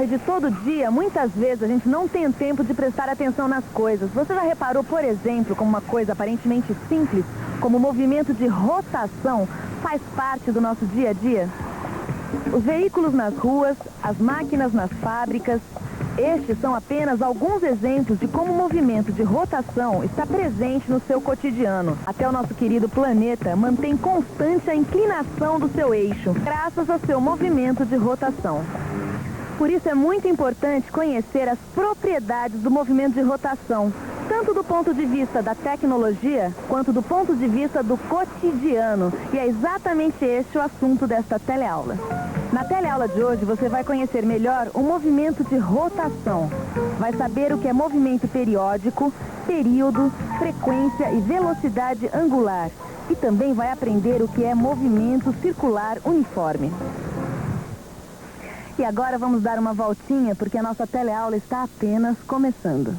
corre de todo dia, muitas vezes a gente não tem tempo de prestar atenção nas coisas. Você já reparou, por exemplo, como uma coisa aparentemente simples, como o movimento de rotação, faz parte do nosso dia a dia? Os veículos nas ruas, as máquinas nas fábricas, estes são apenas alguns exemplos de como o movimento de rotação está presente no seu cotidiano. Até o nosso querido planeta mantém constante a inclinação do seu eixo, graças ao seu movimento de rotação. Por isso é muito importante conhecer as propriedades do movimento de rotação, tanto do ponto de vista da tecnologia, quanto do ponto de vista do cotidiano. E é exatamente este o assunto desta teleaula. Na teleaula de hoje você vai conhecer melhor o movimento de rotação. Vai saber o que é movimento periódico, período, frequência e velocidade angular. E também vai aprender o que é movimento circular uniforme. E agora vamos dar uma voltinha, porque a nossa teleaula está apenas começando.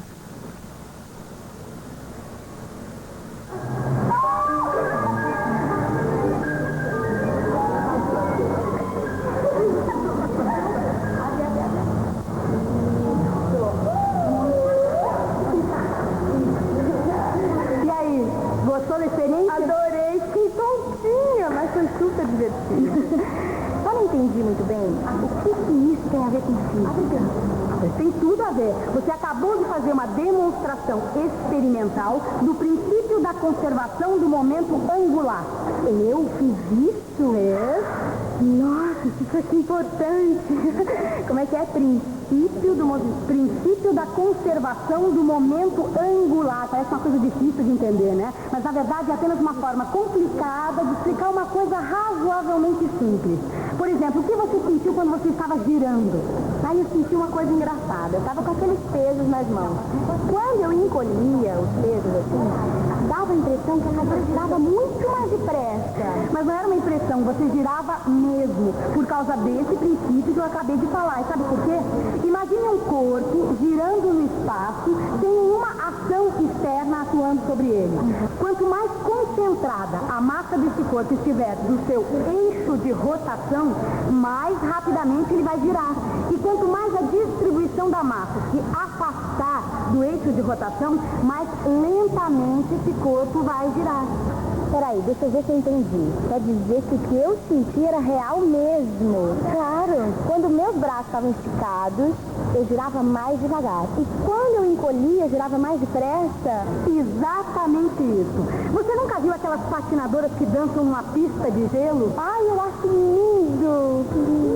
E aí, gostou da experiência? Adorei, fiquei tontinha, mas foi super divertido. Só não entendi muito bem o que isso tem a ver com física. Tem tudo a ver. Você acabou de fazer uma demonstração experimental do princípio da conservação do momento angular. Eu fiz isso? É? Nossa, isso é importante. Como é que é? Princípio da conservação do momento angular. Parece uma coisa difícil de entender, né? Mas, na verdade, é apenas uma forma complicada de explicar uma coisa razoavelmente simples. Por exemplo, o que você sentiu quando você estava girando? Aí eu senti uma coisa engraçada. Eu estava com aqueles pesos nas mãos. Quando eu encolhia os pesos assim, dava a impressão que a cadeira girava muito mais depressa. Mas não era uma impressão, você girava mesmo, por causa desse princípio que eu acabei de falar. E sabe por quê? Imagine um corpo girando no espaço sem nenhuma ação externa atuando sobre ele. Quanto mais concentrada a massa desse corpo estiver do seu eixo de rotação, mais rapidamente ele vai girar. E quanto mais a distribuição da massa se afastar do eixo de rotação, mais lentamente esse corpo vai girar. Peraí, deixa eu ver se eu entendi. Quer dizer que o que eu senti era real mesmo. Claro, quando meus braços estavam esticados, eu girava mais devagar. E quando eu encolhia, eu girava mais depressa. Exatamente isso. Você nunca viu aquelas patinadoras que dançam numa pista de gelo? Ai, eu acho lindo.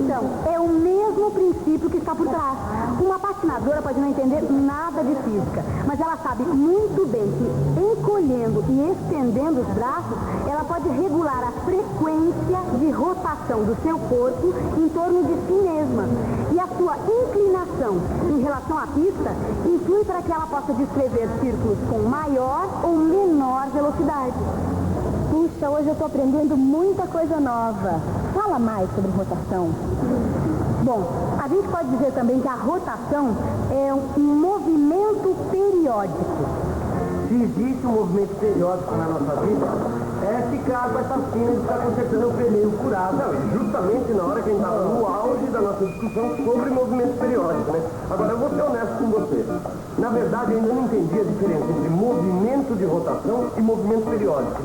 Então, é o mesmo princípio que está por trás. Uma patinadora pode não entender nada de física, mas ela sabe muito bem que encolhendo e estendendo os braços, ela pode regular a frequência de rotação do seu corpo em torno de si mesma. E a sua inclinação em relação à pista influi para que ela possa descrever círculos com maior ou menor velocidade. Puxa, hoje eu estou aprendendo muita coisa nova. Fala mais sobre rotação. Bom, a gente pode dizer também que a rotação é um movimento periódico. Se existe um movimento periódico na nossa vida, é ficar com essa cena de estar consertando o pneu furado. Não, justamente na hora que a gente estava no auge da nossa discussão sobre movimento periódico, né? Agora, eu vou ser honesto com você. Na verdade, eu ainda não entendi a diferença entre movimento de rotação e movimento periódico.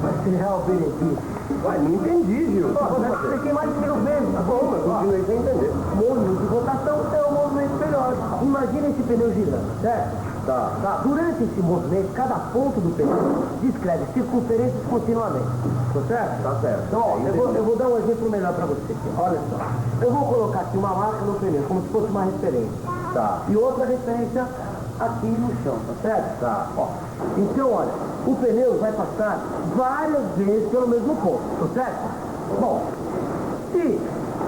Vai ser real benefício. Vai, não entendi, Gil. Eu expliquei mais que 1000 vezes. Tá bom, mas continuei sem entender. Movimento de rotação é o movimento periódico. Imagina esse pneu girando, certo? Tá. Durante esse movimento, cada ponto do pneu descreve circunferências continuamente. Tá certo? Tá certo. Então, ó, eu vou dar um exemplo melhor pra você aqui. Olha só. Eu vou colocar aqui uma marca no pneu, como se fosse uma referência. Tá. E outra referência aqui no chão, tá certo? Tá. Ó. Então, olha, o pneu vai passar várias vezes pelo mesmo ponto, tá certo? Bom, se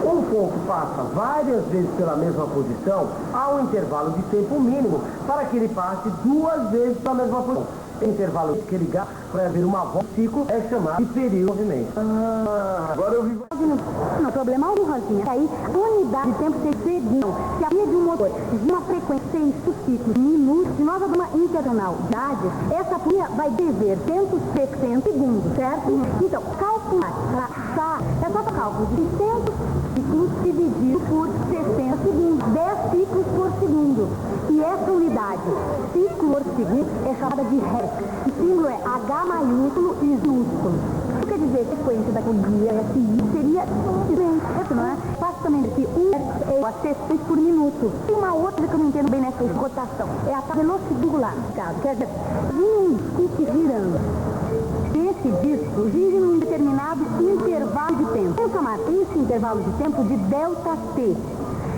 um ponto passa várias vezes pela mesma posição, há um intervalo de tempo mínimo para que ele passe 2 vezes pela mesma posição. Intervalo que ele gasta para haver uma volta, ciclo é chamado de período de movimento. Agora eu vi... Não, problema algum, Rosinha. Aí, unidade de tempo seguinte, se a linha de um motor de uma frequência em ciclos, minutos, de nova uma internacional de idade, essa linha vai dever 160 segundos, certo? Então, calcular, é só para cálculo de 600 ciclos dividido por 60 segundos, 10 ciclos por segundo. E essa unidade, ciclo por segundo, é chamada de Hertz. O símbolo é H maiúsculo e minúsculo. Isso quer dizer, a frequência daquele dia, SI, seria isso, não é? Faço também que 1 Hertz é a 60 por minuto. Tem uma outra que eu não entendo bem nessa rotação. É a velocidade angular, caso. Quer dizer, um disco girando. Esse disco gira em um determinado intervalo de tempo. Vamos chamar esse intervalo de tempo de delta T.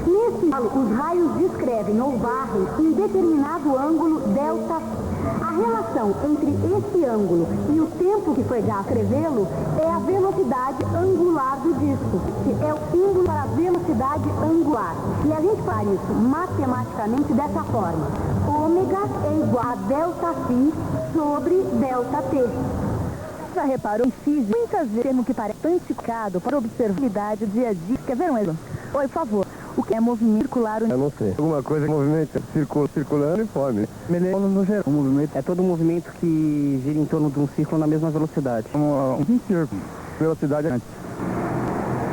Nesse intervalo, os raios descrevem ou varrem em determinado ângulo delta T. A relação entre esse ângulo e o tempo que foi gasto escrevê-lo é a velocidade angular do disco, que é o símbolo para a velocidade angular. E a gente faz isso matematicamente dessa forma. Ômega é igual a delta φ sobre delta T. Já reparou em física? Muitas vezes termo que parece antiquado para observabilidade do dia a dia. Quer ver um exemplo? Oi, por favor. O que é movimento circular? Eu não sei. Alguma coisa que movimento circulando uniforme. No geral, o movimento é todo movimento que gira em torno de um círculo na mesma velocidade. Um círculo. Velocidade antes.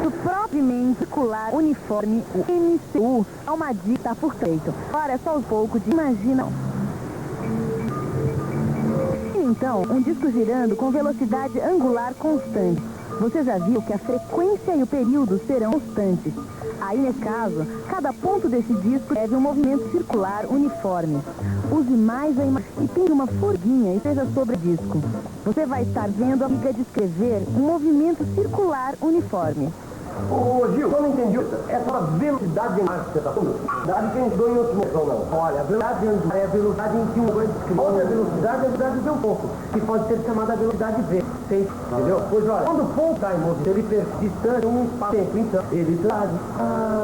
O próprio movimento circular uniforme, o MCU, é uma dica por feito. Agora é só um pouco de imaginação. Então, um disco girando com velocidade angular constante. Você já viu que a frequência e o período serão constantes. Aí, nesse caso, cada ponto desse disco deve um movimento circular uniforme. Use mais a imagem e tenha uma formiguinha e esteja sobre o disco. Você vai estar vendo a amiga descrever um movimento circular uniforme. Ô Gil, eu não entendi. Essa velocidade angular que você está falando, velocidade que a gente deu em outros momentos ou não? Olha, a velocidade angular é a velocidade em que um coisa escrito. Outra velocidade é a velocidade de um ponto, que pode ser chamada velocidade V. Entendeu? Pois olha, quando o ponto está em movimento, ele percorre distância um espaço-tempo. Então, ele traz.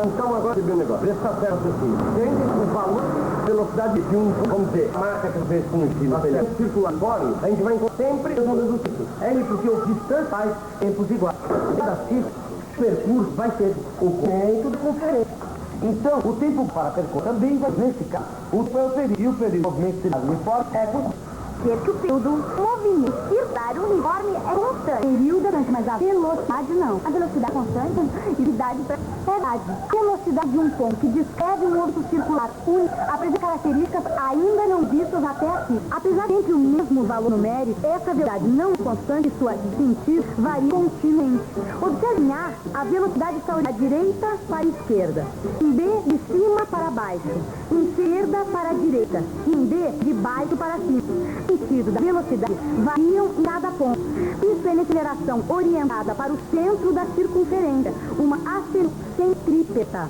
Então agora você viu o negócio. Presta atenção assim. Tende o valor de velocidade de um, vamos dizer, marca que eu vejo com o cima, circulatório, a gente vai encontrar sempre os números do ciclo. É ele porque o distância faz tempos iguais. Cada ciclo, o percurso vai ter o tempo de conferência. Então, o tempo para percorrer também vai, nesse caso, o período e o período de movimento uniforme é constante. Que o período movimento circular uniforme é constante. Período é constante, mas a velocidade não. A velocidade é constante e velocidade é verdade. A velocidade de um ponto que descreve um movimento circular único apresenta características ainda não vistas até aqui. Apesar de ter o mesmo valor numérico, essa velocidade não constante e sua sentido varia continuamente. Observe em A, a velocidade está da direita para a esquerda. Em B, de cima para baixo. Em esquerda para a direita. Em D, de baixo para cima. Sentido da velocidade variam em cada ponto. Isso é aceleração orientada para o centro da circunferência, uma aceleração centrípeta.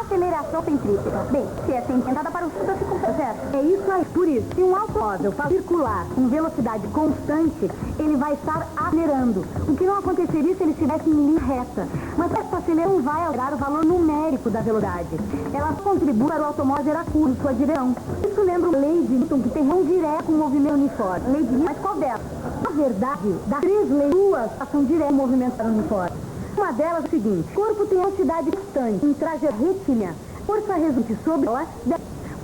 Aceleração centrípeta. Bem, se é centrada para o centro da circunferência, certo? É isso aí. Por isso, se um automóvel faz circular com velocidade constante, ele vai estar acelerando. O que não aconteceria se ele estivesse em linha reta. Mas essa aceleração não vai alterar o valor numérico da velocidade. Ela contribui para o automóvel gerar curva em sua direção. Isso lembra a lei de Newton, que tem relação direta com o movimento uniforme. Lei de Newton, mas qual delas? Na verdade, das três leis, duas são diretas ao movimento uniforme. Uma delas é a seguinte: o corpo tem velocidade constante em trajetória retilínea. Força resultante sobre ela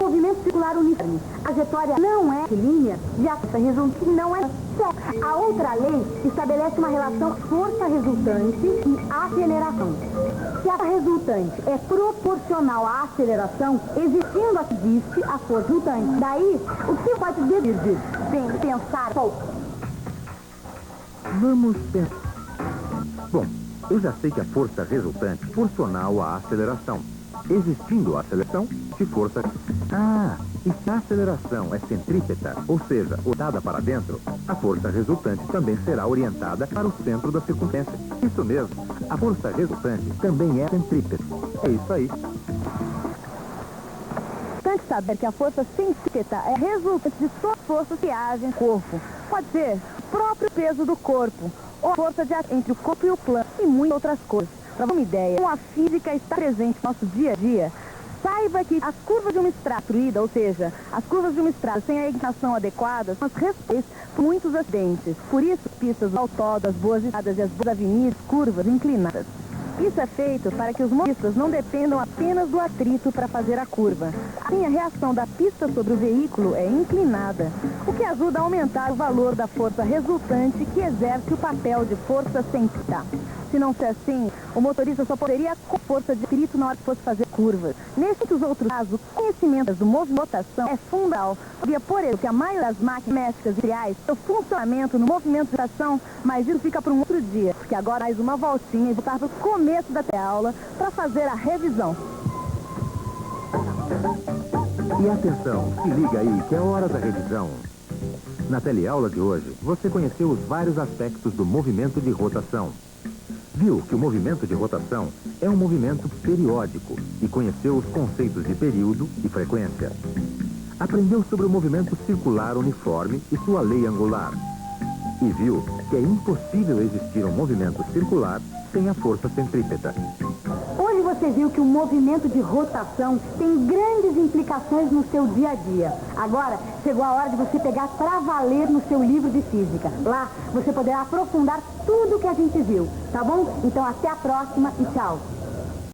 movimento circular uniforme. A trajetória não é retilínea, já que a resultante não é certa. A outra lei estabelece uma relação força resultante e aceleração. Se a resultante é proporcional à aceleração, existindo aqui existe a força resultante. Daí, o que pode deduzir disso? Bem, pensar pouco. Vamos pensar. Bom, eu já sei que a força resultante é proporcional à aceleração. Existindo a aceleração, se força... e se a aceleração é centrípeta, ou seja, orientada para dentro, a força resultante também será orientada para o centro da circunferência. Isso mesmo, a força resultante também é centrípeta. É isso aí. Importante saber que a força centrípeta é resultante de todas as forças que agem no corpo. Pode ser o próprio peso do corpo, ou a força de entre o corpo e o plano, e muitas outras coisas. Para uma ideia, como a física está presente no nosso dia a dia, Saiba que as curvas de uma estrada destruída, ou seja, as curvas de uma estrada sem a inclinação adequada, são as responsáveis por muitos acidentes. Por isso, as pistas, o autódromo, as boas estradas e as boas avenidas, curvas inclinadas. Isso é feito para que os motoristas não dependam apenas do atrito para fazer a curva. Assim, a reação da pista sobre o veículo é inclinada, o que ajuda a aumentar o valor da força resultante que exerce o papel de força centrípeta. Se não fosse assim, o motorista só poderia com força de atrito na hora que fosse fazer curvas. Nesses outros casos, o conhecimento do movimento de rotação é fundamental. Sabia, por exemplo, que a maioria das máquinas domésticas industriais tem o funcionamento no movimento de rotação, mas isso fica para um outro dia, porque agora mais uma voltinha e voltar para o começo da aula para fazer a revisão. E atenção, se liga aí que é hora da revisão. Na teleaula de hoje, você conheceu os vários aspectos do movimento de rotação. Viu que o movimento de rotação é um movimento periódico e conheceu os conceitos de período e frequência. Aprendeu sobre o movimento circular uniforme e sua lei angular. E viu que é impossível existir um movimento circular sem a força centrípeta. Hoje você viu que o movimento de rotação tem grandes implicações no seu dia a dia. Agora, chegou a hora de você pegar para valer no seu livro de física. Lá, você poderá aprofundar tudo que a gente viu, tá bom? Então, até a próxima e tchau.